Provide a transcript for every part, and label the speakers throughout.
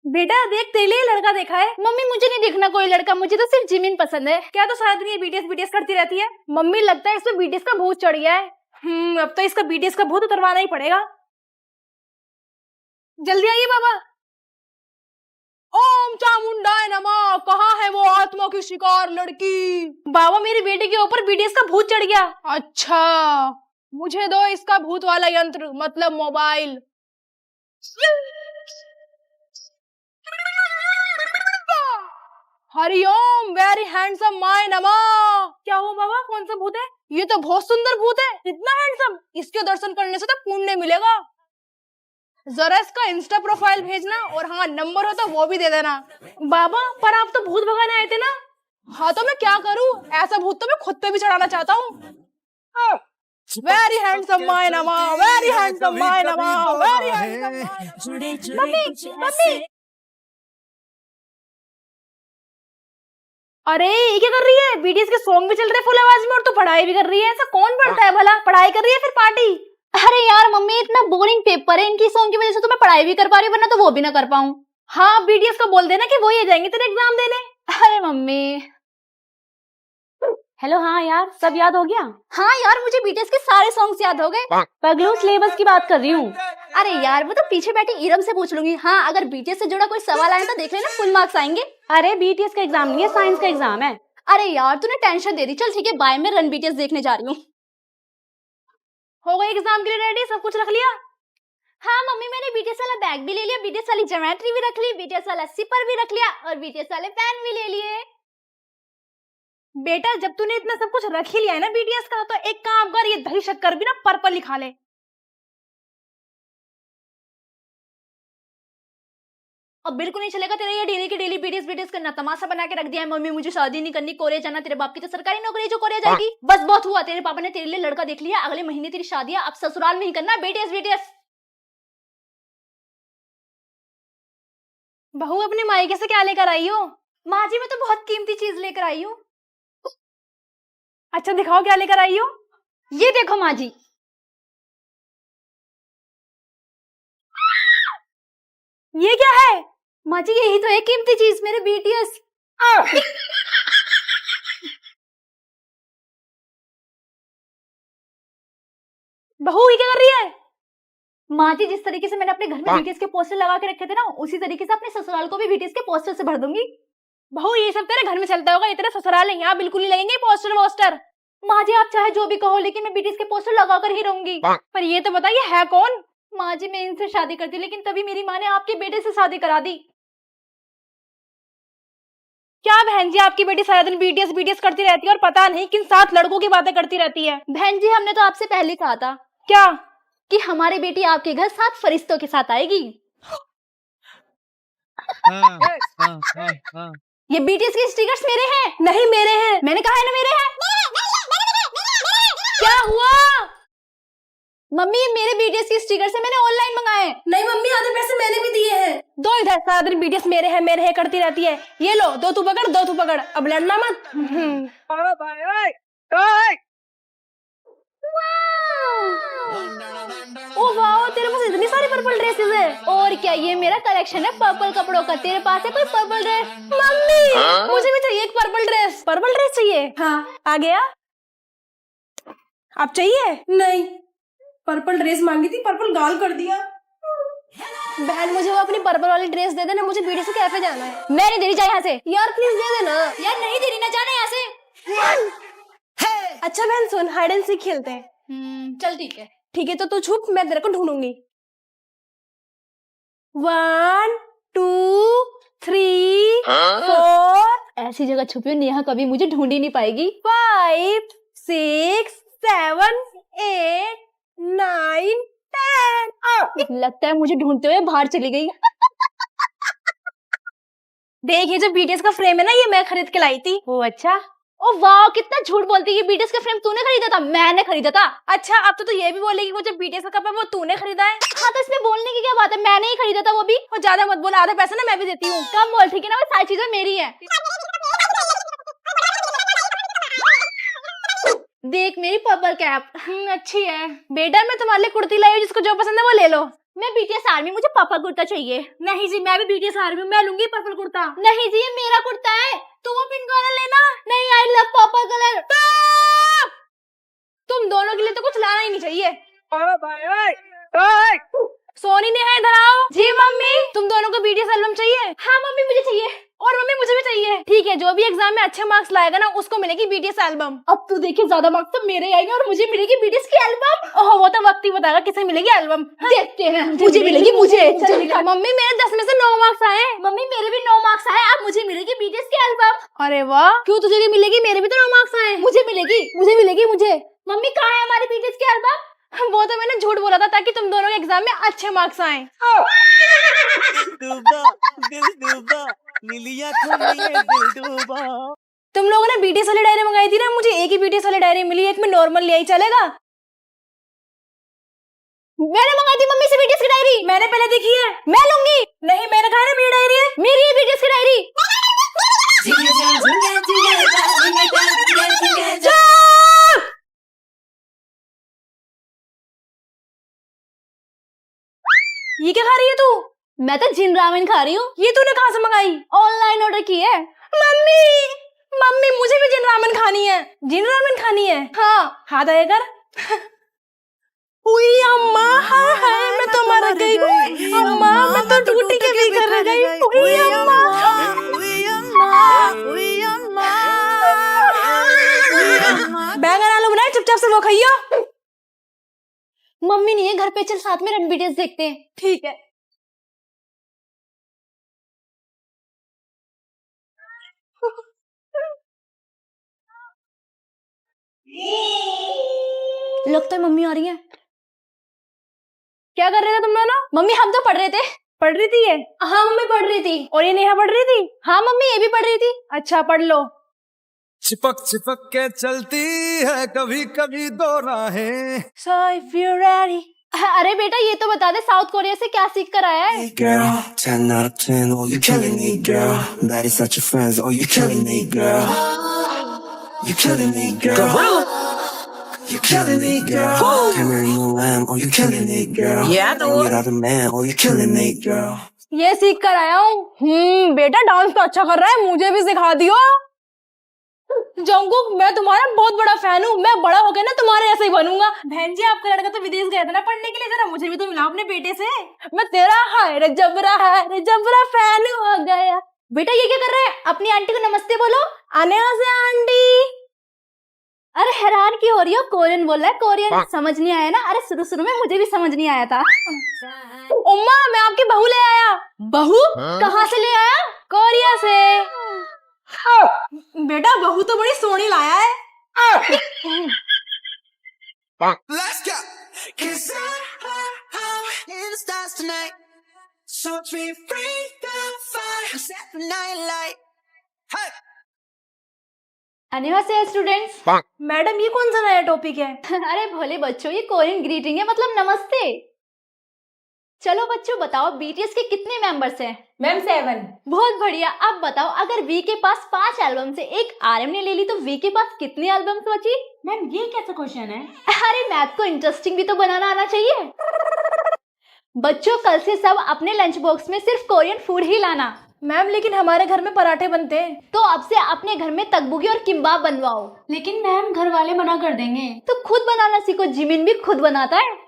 Speaker 1: बेटा देख, तेरे लिए लड़का देखा है।
Speaker 2: मम्मी मुझे नहीं देखना कोई लड़का, मुझे तो सिर्फ जिमिन पसंद है।
Speaker 1: क्या तो सारा दिन ये बीटीएस बीटीएस करती रहती है।
Speaker 2: मम्मी लगता है इसमें बीटीएस का भूत चढ़ गया है।
Speaker 1: अब तो इसका बीटीएस का भूत उतरवाना ही पड़ेगा। जल्दी आइए बाबा।
Speaker 2: ओम चामुंडाय नमः। कहाँ है वो आत्मा की शिकार लड़की?
Speaker 1: बाबा मेरी बेटी के ऊपर बीटीएस का भूत चढ़ गया।
Speaker 2: अच्छा, मुझे दो इसका भूत वाला यंत्र, मतलब mobile. Hariom, very handsome my नमः।
Speaker 1: क्या हुआ बाबा, कौन सा भूत है?
Speaker 2: ये तो बहुत सुंदर भूत है, इतना हैंडसम। इसके दर्शन करने से तो पुण्य मिलेगा। जरा इसका इंस्टा प्रोफाइल भेजना, और हाँ नंबर हो तो वो भी दे देना।
Speaker 1: बाबा पर आप तो भूत भगाने आए थे ना।
Speaker 2: हाँ तो मैं क्या करूँ, ऐसा भूत तो मैं खुद पे भी चढ़ाना चाहता हूँ। वेरी हैंडसम माय नमः, वेरी हैंडसम माय नमः, वेरी हैंडसम।
Speaker 1: मम्मी मम्मी, अरे ये क्या कर रही है? बीटीएस के सॉन्ग भी चल रहे फुल आवाज में और तो पढ़ाई भी कर रही है। ऐसा कौन पढ़ता है भला? पढ़ाई कर रही है फिर पार्टी।
Speaker 2: अरे यार मम्मी, इतना बोरिंग पेपर है इनकी सॉन्ग की वजह से तो मैं पढ़ाई भी कर पा रही हूँ, वरना तो वो भी ना कर पाऊँ।
Speaker 1: हाँ बीटीएस को बोल देना कि वो ही जाएंगे तेरे एग्जाम देने।
Speaker 2: अरे मम्मी।
Speaker 1: हेलो, हाँ यार सब याद हो गया?
Speaker 2: हाँ यार, मुझे बीटीएस के सारे सॉन्ग्स याद हो गए।
Speaker 1: पगलू सिलेबस की बात कर रही हूँ।
Speaker 2: अरे यार वो तो पीछे बैठी इरम से पूछ लूंगी। हाँ अगर बीटीएस से जुड़ा कोई सवाल आया तो देख लेना, फुल मार्क्स आएंगे।
Speaker 1: अरे बीटीएस का एग्जाम नहीं है, साइंस का एग्जाम है।
Speaker 2: अरे यार तूने टेंशन दे दी। चल ठीक है, बाय, मैं रन बीटीएस देखने जा रही हूँ।
Speaker 1: हो गई एग्जाम के लिए रेडी? सब कुछ रख लिया?
Speaker 2: हाँ मम्मी, मैंने बीटीएस वाला बैग भी ले लिया, बीटीएस वाली ज्योमेट्री भी रख ली, बीटीएस वाला सिपर भी रख लिया और बीटीएस वाले पेन भी ले लिए।
Speaker 1: बेटा जब तूने इतना सब कुछ रख ही लिया है ना बीटीएस का, तो एक काम कर, ये दही शक्कर भी ना पर्पल लिखा ले।
Speaker 2: अब बिल्कुल नहीं चलेगा तेरा ये डेली की डेली बीटीएस बीटीएस करना। तमाशा बना के रख दिया है। मम्मी मुझे शादी नहीं करनी, कोरिया जाना। तेरे बाप की तो सरकारी नौकरी, जो कोरिया जाएगी। बस बहुत हुआ, तेरे पापा ने तेरे लिए लड़का देख लिया, अगले महीने तेरी शादी है। अब ससुराल में ही करना बीटीएस बीटीएस।
Speaker 1: बहू अपने मायके से क्या लेकर आई हो?
Speaker 2: माँ जी मैं तो बहुत कीमती चीज लेकर आई हूँ।
Speaker 1: अच्छा दिखाओ क्या लेकर आई हो।
Speaker 2: ये देखो माँ जी।
Speaker 1: ये क्या है?
Speaker 2: माँ जी यही तो है कीमती चीज, मेरे बीटीएस।
Speaker 1: बहू ये क्या कर रही है?
Speaker 2: माँ जी जिस तरीके से मैंने अपने घर में बीटीएस के पोस्टर लगा के रखे थे ना, उसी तरीके से अपने ससुराल को भी बीटीएस के पोस्टर से भर दूंगी।
Speaker 1: बहू ये सब तेरे घर में चलता होगा, ये तेरा ससुराल है, यहाँ बिल्कुल नहीं लगेंगे पोस्टर वोस्टर।
Speaker 2: माँ जी आप चाहे जो भी कहो, लेकिन मैं बीटीएस के पोस्टर लगा कर ही रहूंगी।
Speaker 1: पर ये तो बताइए है कौन?
Speaker 2: माँ जी मैं इनसे शादी करती, लेकिन तभी मेरी माँ ने आपके बेटे से शादी करा दी।
Speaker 1: क्या बहन जी, आपकी बेटी सारा दिन बीटीएस बीटीएस करती रहती है और पता नहीं किन 7 लड़कों की बातें करती रहती है।
Speaker 2: बहन जी हमने तो आपसे पहले कहा था।
Speaker 1: क्या?
Speaker 2: कि हमारी बेटी आपके घर 7 फरिश्तों के साथ आएगी। ये बीटीएस के स्टिकर्स मेरे हैं।
Speaker 1: नहीं मेरे हैं।
Speaker 2: मैंने कहा है ना मेरे हैं।
Speaker 1: क्या हुआ?
Speaker 2: मम्मी ये मेरे बीटीएस के स्टिकर्स है, मैंने ऑनलाइन मंगाए।
Speaker 1: नहीं मम्मी, आधे पैसे मैंने भी दिए हैं। दो इधर, सारा दिन बीटीएस मेरे है करती रहती है। ये लो, दो तू पकड़, दो तू पकड़, अब लड़ना मत।
Speaker 2: ओ वाओ, तेरे पास इतनी सारी पर्पल ड्रेसेस है। और क्या, ये मेरा कलेक्शन है पर्पल कपड़ों का। तेरे पास है कोई पर्पल ड्रेस?
Speaker 1: मम्मी मुझे भी चाहिए एक पर्पल ड्रेस। पर्पल ड्रेस चाहिए?
Speaker 2: हाँ।
Speaker 1: आ गया। आप चाहिए?
Speaker 3: नहीं, पर्पल ड्रेस मांगी थी, पर्पल गाल कर दिया।
Speaker 1: बहन मुझे वो अपनी पर्पल वाली ड्रेस दे देना, मुझे बीटीएस के कैफे जाना है।
Speaker 2: मैं नहीं दे रही, जा यहाँ से।
Speaker 1: यार प्लीज दे देना।
Speaker 2: यार नहीं दे रही ना, जाना यहाँ से।
Speaker 1: अच्छा बहन सुन, हाइड एंड सीक खेलते हैं।
Speaker 2: चल ठीक है।
Speaker 1: ठीक है तो तू छुप, मैं तेरे को ढूंढूंगी। 1 2 3 4।
Speaker 2: ऐसी जगह छुपी हूँ, नेहा कभी मुझे ढूंढ ही नहीं पाएगी।
Speaker 1: 5 6 7 8 9 10।
Speaker 2: लगता है मुझे ढूंढते हुए बाहर चली गई।
Speaker 1: देख ये जो बीटीएस का फ्रेम है ना, ये मैं खरीद के लाई थी।
Speaker 2: ओ अच्छा। ओ वाह, कितना झूठ बोलती है। ये बीटीएस का फ्रेम तूने खरीदा था? मैंने खरीदा था।
Speaker 1: अच्छा अब तो ये भी बोलेगी वो जो बीटीएस का कप है वो तूने खरीदा है।
Speaker 2: हाँ तो इसमें बोलने की क्या बात है, मैंने ही खरीदा था वो भी।
Speaker 1: और ज्यादा मत बोल, आधे पैसे ना मैं भी देती हूँ।
Speaker 2: कम बोल ठीक है ना, वो सारी चीजें मेरी है। देख मेरी पर्पल कैप।
Speaker 1: अच्छी है। बेटा मैं तुम्हारे लिए कुर्ती लाई हूँ, जिसको जो पसंद है वो ले लो।
Speaker 2: मैं बीटीएस आर्मी, मुझे पर्पल कुर्ता चाहिए।
Speaker 1: नहीं जी, मैं भी बीटीएस आर्मी हूँ, मैं लूंगी पर्पल कुर्ता।
Speaker 2: नहीं जी, ये मेरा कुर्ता है, तो वो पिंक कलर लेना। नहीं, आई लव पर्पल कलर।
Speaker 1: तुम दोनों के लिए तो कुछ लाना ही नहीं चाहिए। सोनी ने है, इधर आओ।
Speaker 2: जी मम्मी।
Speaker 1: तुम दोनों को बीटीएस एल्बम चाहिए?
Speaker 2: हाँ मम्मी, मुझे चाहिए।
Speaker 1: और मम्मी मुझे भी चाहिए। ठीक है, जो भी एग्जाम में अच्छे मार्क्स लाएगा ना उसको मिलेगी बीटीएस एल्बम।
Speaker 2: अब तो देखिए, ज्यादा मार्क्स तो मेरे आएंगे और मुझे मिलेगी बीटीएस की एल्बम।
Speaker 1: ओह, वो तो वक्त ही बताएगा किसे मिलेगी एल्बम।
Speaker 2: देखते हैं, मुझे मिलेगी, मुझे।
Speaker 1: चल दिखा। मम्मी मेरे 10 में से 9 मार्क्स आए।
Speaker 2: मम्मी मेरे भी 9 मार्क्स आए, अब मुझे मिलेगी बीटीएस की एल्बम।
Speaker 1: अरे वाह, क्यों तुझे भी मिलेगी? मेरे भी तो 9 मार्क्स आए।
Speaker 2: मुझे मिलेगी।
Speaker 1: मुझे मिलेगी, मुझे।
Speaker 2: मम्मी कहाँ है हमारी बीटीएस की एल्बम?
Speaker 1: वो तो मैंने झूठ बोला था ताकि तुम दोनों के एग्जाम में अच्छे मार्क्स आए। तुम लोगों ने बीटीएस वाली डायरी मंगाई थी ना, मुझे एक ही बीटीएस वाली डायरी मिली, एक में नॉर्मल ले आई, चलेगा?
Speaker 2: मैंने मंगाई थी मम्मी से बीटीएस की डायरी।
Speaker 1: मैंने पहले देखी है।
Speaker 2: मैं लूंगी।
Speaker 1: नहीं, मैंने कहा ना मेरी डायरी है।
Speaker 2: मेरी है बीटीएस की डायरी।
Speaker 1: ये क्या खा रही है तू?
Speaker 2: मैं तो जिन रामेन खा रही हूँ।
Speaker 1: ये तूने कहाँ से मंगाई?
Speaker 2: ऑनलाइन ऑर्डर की है।
Speaker 1: मम्मी, मम्मी मुझे भी जिन रामेन खानी है। जिन रामेन खानी है? हाँ, हाथ आया कर। उई अम्मा, हाय हाय, मैं तो मर गई। अम्मा, मैं तो टूटी के भी कर गई। उई अम्मा, बैंगन आलू बनाए, चुपचाप से वो खाइयो।
Speaker 2: मम्मी नहीं है घर पे, चल साथ में रन बीटीएस देखते हैं।
Speaker 1: ठीक है।
Speaker 2: लगता है मम्मी आ रही है।
Speaker 1: क्या कर रहे थे तुम दोनों?
Speaker 2: मम्मी हम तो पढ़ रहे थे।
Speaker 1: पढ़ रही थी ये?
Speaker 2: हाँ मम्मी पढ़ रही थी।
Speaker 1: और ये नेहा पढ़ रही थी?
Speaker 2: हाँ मम्मी, ये भी पढ़ रही थी।
Speaker 1: अच्छा, पढ़ लो।
Speaker 4: चिपक चिपक के चलती है कभी कभी दो राहें।
Speaker 1: So if you're ready.
Speaker 2: अरे बेटा, ये तो बता दे, साउथ कोरिया से क्या सीख कर आया है?
Speaker 5: Girl, 10 out of 10, oh you killing me, girl. That is such a friends, oh you killing me, girl. You killing me, girl. You killing me, girl. Cameron Lamb, oh you killing me, girl. Yeah, I know. You're the man, oh you killing me, girl.
Speaker 1: ये सीख कर आया हूँ। बेटा dance तो अच्छा कर रहा है, मुझे भी सिखा दियो। जंगकुक, मैं तुम्हारा बहुत बड़ा फैन हूँ। मैं बड़ा होकर ना तुम्हारे ऐसे ही बनूंगा। बहन जी, आपका लड़का तो विदेश गया था ना पढ़ने के लिए, जरा मुझे भी तो मिलाओ अपने बेटे से। मैं तेरा हाय रे जबरा फैन हो गया।
Speaker 2: बेटा ये क्या कर रहा है? अपनी आंटी को नमस्ते बोलो।
Speaker 1: आने से आंटी।
Speaker 2: अरे हैरान क्यों हो रही हो? कोरियन बोल रहा है, कोरियन समझ नहीं आया ना? अरे शुरू शुरू में मुझे भी समझ नहीं आया था।
Speaker 1: उम्मा, मैं आपकी बहू ले आया।
Speaker 2: बहू? कहाँ से ले आया?
Speaker 1: कोरिया से। बेटा बहू तो बड़ी सोनी लाया है।
Speaker 5: Let's go. 'Cause I'm in the stars tonight. So we free the fire, set the night light. Hey.
Speaker 2: अन्यवासेय स्टूडेंट्स।
Speaker 1: मैडम, ये कौन सा नया टॉपिक है?
Speaker 2: अरे भोले बच्चों, ये कोरियन ग्रीटिंग है, मतलब नमस्ते। चलो बच्चों, बताओ बीटीएस के कितने मेंबर्स हैं?
Speaker 1: मैम 7।
Speaker 2: बहुत बढ़िया। अब बताओ, अगर वी के पास 5 एल्बम से एक आरएम ने ले ली तो वी के पास कितनी एल्बम्स बची?
Speaker 1: मैम ये कैसा क्वेश्चन है?
Speaker 2: अरे मैथ को इंटरेस्टिंग भी तो बनाना आना चाहिए। बच्चों, कल से सब अपने लंच बॉक्स में सिर्फ कोरियन फूड ही लाना।
Speaker 1: मैम लेकिन हमारे घर में पराठे बनते हैं।
Speaker 2: तो अब से अपने घर में तकबूगी और किम्बाब बनवाओ।
Speaker 1: लेकिन मैम घर वाले मना कर देंगे।
Speaker 2: तो खुद बनाना सीखो, जिमिन भी खुद बनाता है।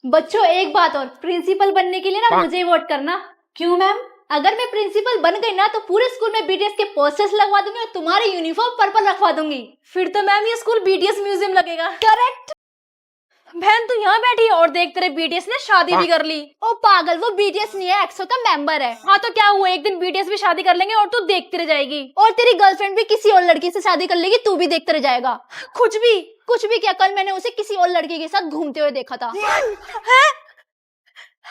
Speaker 2: बच्चों एक बात और, प्रिंसिपल बनने के लिए ना मुझे वोट करना।
Speaker 1: क्यों मैम?
Speaker 2: अगर मैं प्रिंसिपल बन गई ना तो पूरे स्कूल में बीटीएस के पोस्टर्स लगवा दूंगी और तुम्हारी यूनिफॉर्म पर्पल रखवा दूंगी।
Speaker 1: फिर तो मैम ये स्कूल बीटीएस म्यूजियम लगेगा।
Speaker 2: करेक्ट।
Speaker 1: बहन तू यहाँ बैठी है और देख तेरे बीटीएस ने शादी भी कर ली।
Speaker 2: ओ पागल, वो बीटीएस नहीं है, एक्सो का मेंबर है।
Speaker 1: हाँ तो क्या हुआ, एक दिन बीटीएस भी शादी कर लेंगे और तू देखती रह जाएगी।
Speaker 2: और तेरी गर्लफ्रेंड भी किसी और लड़की से शादी कर लेगी, तू भी देखते रह जाएगा।
Speaker 1: कुछ भी
Speaker 2: क्या, कल मैंने उसे किसी और लड़के के साथ घूमते हुए देखा था।
Speaker 1: है?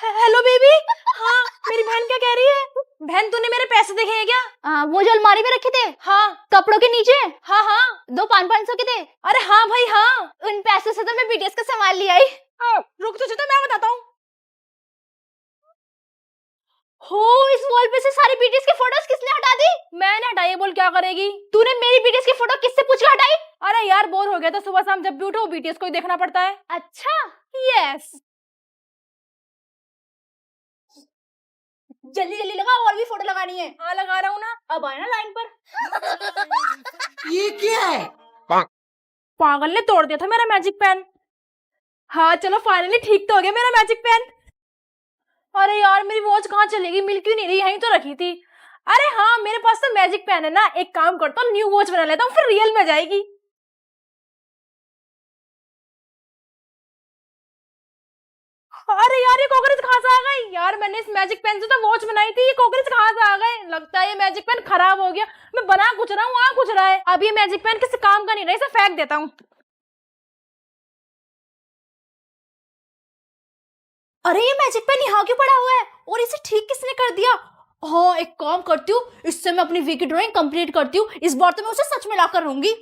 Speaker 1: Hello baby. हाँ, मेरी बहन क्या कह रही है? बहन तूने मेरे पैसे देखे हैं क्या?
Speaker 2: वो जो अलमारी में रखे थे?
Speaker 1: हाँ।
Speaker 2: कपड़ों के नीचे?
Speaker 1: हाँ हाँ।
Speaker 2: 2 500 के थे।
Speaker 1: अरे हाँ भाई हाँ।
Speaker 2: उन पैसों से तो मैं बीटीएस का सामान ले आई।
Speaker 1: रुक तुझे तो मैं बताता हूँ।
Speaker 2: हो, इस वॉल पे से सारी बीटीएस की फोटोज किसने हटा दी?
Speaker 1: मैंने हटाई, बोल क्या करेगी?
Speaker 2: तूने मेरी बीटीएस की फोटो किससे पूछ के हटाई?
Speaker 1: अरे यार बोर हो गया था, सुबह शाम जब भी उठो बीटीएस को ही देखना पड़ता है।
Speaker 2: अच्छा।
Speaker 1: यस।
Speaker 2: जल्दी जल्दी लगा, और भी फोटो लगानी है।
Speaker 1: हाँ लगा रहा हूँ ना।
Speaker 2: अब आए ना लाइन पर।
Speaker 3: ये क्या है?
Speaker 1: पागल ने तोड़ दिया था मेरा मैजिक पेन। हाँ चलो फाइनली ठीक तो हो गया मेरा मैजिक पेन। अरे यार मेरी वॉच कहाँ चलेगी, मिल क्यों नहीं रही, यहीं तो रखी थी। अरे हाँ मेरे पास तो मैजिक पेन है ना, एक काम करता हूँ न्यू वॉच बना लेता हूँ, फिर रियल में जाएगी। अरे यार ये कॉकरोच कहाँ से आ गई यार, मैंने इस मैजिक पेन से तो वॉच बनाई थी, ये कॉकरोच कहाँ से आ गए। लगता है ये मैजिक पेन खराब हो गया, मैं बना कुछ रहा हूँ आ कुछ रहा है। अब ये मैजिक पेन किसी काम का नहीं रहा, इसे फेंक देता हूँ।
Speaker 2: अरे ये मैजिक पेन यहाँ क्यों पड़ा हुआ है, और इसे ठीक किसने कर दिया? हाँ एक काम करती हूँ, इससे मैं अपनी वीक ड्राइंग कंप्लीट करती हूँ। इस बार तो मैं उसे सच में ला कर रहूंगी।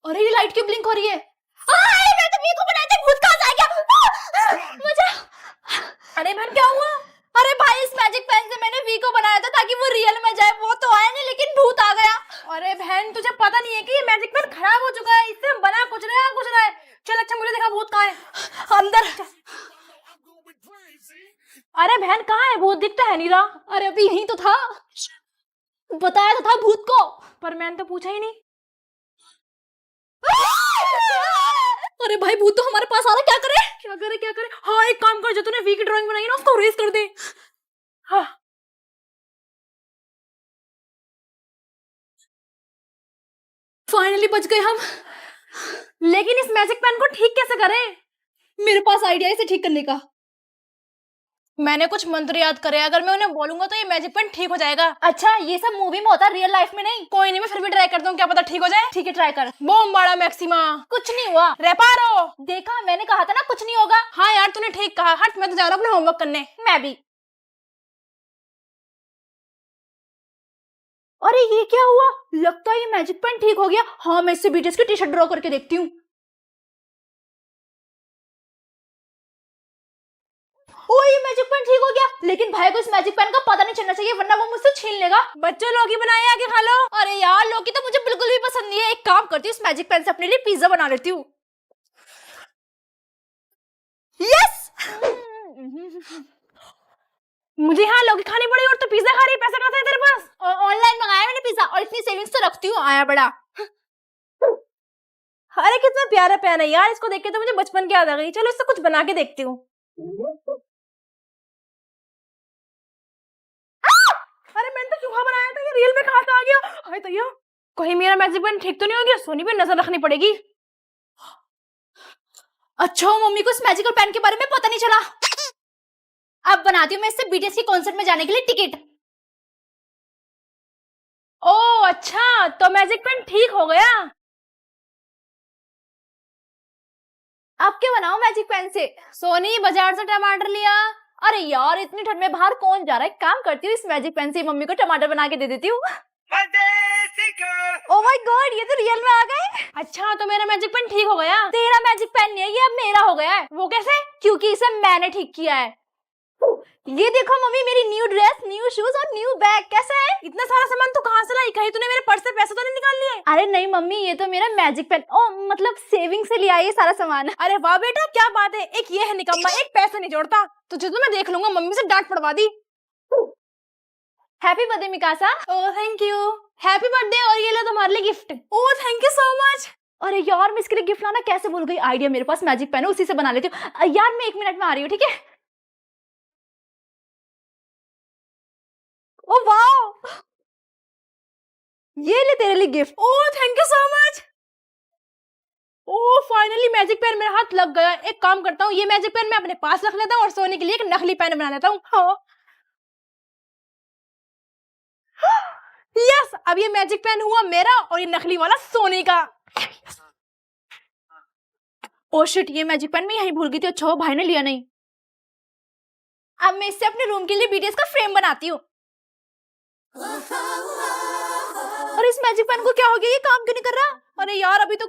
Speaker 2: अरे ये लाइट क्यों ब्लिंक हो रही है? मैं तो वीक को बनाया था, भूत कहाँ से आ गया? मुझे
Speaker 1: अरे बहन क्या हुआ?
Speaker 2: अरे भाई इस मैजिक पेन से मैंने वी को बनाया था ताकि वो रियल में जाए, वो तो आया नहीं लेकिन भूत आ गया।
Speaker 1: अरे बहन तुझे पता नहीं है कि ये मैजिक पेन खराब हो चुका है, इससे हम बना कुछ रहे हैं कुछ रहा है। चल अच्छा मुझे दिखा भूत कहाँ है अंदर। अरे बहन कहाँ है भूत, दिखता है नहीं रहा।
Speaker 2: अरे अभी यही तो था, बताया तो था भूत को,
Speaker 1: पर मैंने तो पूछा ही नहीं।
Speaker 2: अरे भाई भूत तो हमारे पास आ रहा, क्या करे?
Speaker 1: क्या करे क्या करे? हाँ एक काम कर, जो तूने वी की ड्राइंग बनाई ना उसको रेज कर दे। हाँ
Speaker 2: फाइनली बच गए हम।
Speaker 1: लेकिन इस मैजिक पेन को ठीक कैसे करें?
Speaker 2: मेरे पास आइडिया है इसे ठीक करने का।
Speaker 1: मैंने कुछ मंत्र याद करे, अगर मैं उन्हें बोलूंगा तो ये मैजिक पेन ठीक हो जाएगा।
Speaker 2: अच्छा ये सब मूवी में होता है, रियल लाइफ में नहीं।
Speaker 1: कोई नहीं मैं फिर भी ट्राई करता हूँ, क्या पता ठीक हो जाए।
Speaker 2: ठीक है ट्राई कर।
Speaker 1: बोम बाड़ा मैक्सिमा।
Speaker 2: कुछ नहीं हुआ।
Speaker 1: रेपारो।
Speaker 2: देखा मैंने कहा था ना कुछ नहीं होगा।
Speaker 1: हाँ यार तूने ठीक कहा, हट मैं तो जा रहा हूँ अपना होमवर्क करने।
Speaker 2: मैं भी। अरे ये क्या हुआ, लगता है ये मैजिक पेन ठीक हो गया। हाँ मैं इससे बीटीएस की टी शर्ट ड्रॉ करके देखती हूँ। ओ ये मैजिक पेन ठीक हो गया, लेकिन भाई को इस मैजिक पेन का पता नहीं चलना चाहिए वरना वो मुझसे छीन लेगा।
Speaker 1: बच्चों लौकी बनाए आके खा लो।
Speaker 2: अरे यार लौकी तो मुझे बिल्कुल भी पसंद नहीं है। एक काम करती हूँ इस मैजिक पेन से अपने लिए पिज्जा बना लेती हूँ। यस
Speaker 1: मुझे हाँ लौकी खानी पड़ी और तो पिज्जा खा रही, पैसा कहाँ से है तेरे पास?
Speaker 2: ऑनलाइन मंगाया मैंने पिज्जा, और इतनी सेविंग्स तो रखती हूँ। आया बड़ा।
Speaker 1: अरे कितना प्यारा पेन है यार, इसको देख के तो मुझे बचपन की याद आ गई। चलो इससे कुछ बना के देखती हूँ। अरे मैंने तो चूहा बनाया था, ये रियल में कहाँ से आ गया? अरे तो ये कहीं मेरा मैजिक पेन ठीक तो नहीं हो गया, सोनी पे नजर रखनी पड़ेगी।
Speaker 2: अच्छा मम्मी को इस मैजिकल पेन के बारे में पता नहीं चला। अब बनाती हूँ मैं इससे बीटीएस के कॉन्सर्ट में जाने के लिए टिकट।
Speaker 1: ओह अच्छा तो मैजिक पेन ठीक हो गया।
Speaker 2: अब क्या बनाओ मैजिक पेन से?
Speaker 1: सोनी बाजार से टमाटर लिया।
Speaker 2: अरे यार इतनी ठंड में बाहर कौन जा रहा है, काम करती हूँ इस मैजिक पेन से मम्मी को टमाटर बना के दे देती हूँ। ओह माय गॉड ये तो रियल में आ गए।
Speaker 1: अच्छा तो मेरा मैजिक पेन ठीक हो गया।
Speaker 2: तेरा मैजिक पेन नहीं है ये, अब मेरा हो गया है।
Speaker 1: वो कैसे?
Speaker 2: क्योंकि इसे मैंने ठीक किया है। ये देखो मम्मी मेरी न्यू ड्रेस, न्यू शूज और न्यू बैग। कैसा है?
Speaker 1: इतना सारा सामान तू कहाँ से लाई? कहीं तूने मेरे पर्स से पैसे तो नहीं निकाल लिए?
Speaker 2: अरे नहीं मम्मी ये तो मेरा मैजिक पेन, ओ मतलब सेविंग से लिया ये सारा सामान।
Speaker 1: अरे वाह बेटा क्या बात है, एक ये है निकम्मा, एक पैसे नहीं जोड़ता। तुझे तो मैं देख लूंगा, मम्मी से डांट पड़वा दी।
Speaker 2: Happy birthday Mikasa.
Speaker 1: Oh thank you. Happy birthday, और ये लो तुम्हारे लिए gift. Oh thank you so much.
Speaker 2: अरे यार मैं इसके लिए गिफ्ट लाना कैसे भूल गई। आइडिया मेरे पास मैजिक पेन है, उसी से बना लेती हूँ। यार मैं 1 मिनट में आ रही हूँ, ठीक है? ओ वाओ ये ले तेरे लिए gift.
Speaker 1: Oh thank you so much. Oh finally magic pen मेरे हाथ लग गया। एक काम करता हूँ, ये मैजिक पेन मैं अपने पास रख लेता हूँ और सोनी के लिए एक नकली पेन बना लेता हूँ। हाँ यस अब ये मैजिक पेन हुआ मेरा और ये नकली वाला सोनी का।
Speaker 2: ओ शिट ये मैजिक पेन मैं यहीं भूल गई थी। अच्छा हो भाई ने लिया नहीं। अब मैं इससे अपने रूम के लिए बीटीएस का फ्रेम बनाती हूँ। और इस मैजिक पेन को क्या हो गया, ये काम क्यों नहीं कर रहा?
Speaker 1: अरे यार अभी तो